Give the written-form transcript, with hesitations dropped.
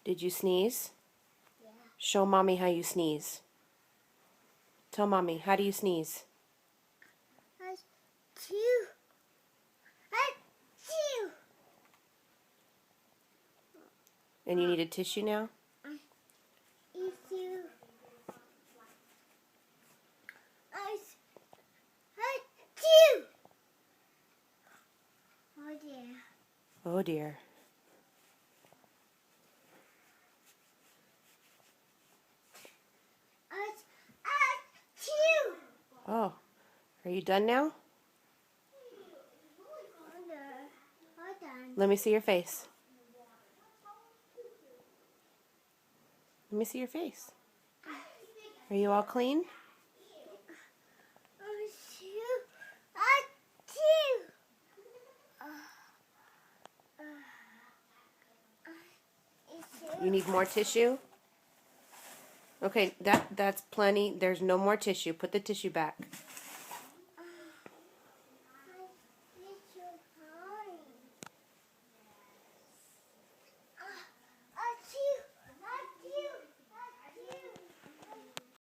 Did you sneeze? Yeah. Show mommy how you sneeze. Tell mommy, how do you sneeze? Achoo. Achoo. And you need a tissue now? Achoo. Achoo. Oh dear. Oh dear. Achoo. Oh, are you done now? Hold on. Let me see your face. Let me see your face. Are you all clean? Achoo. Achoo. You need more tissue? Okay, that's plenty. There's no more tissue. Put the tissue back.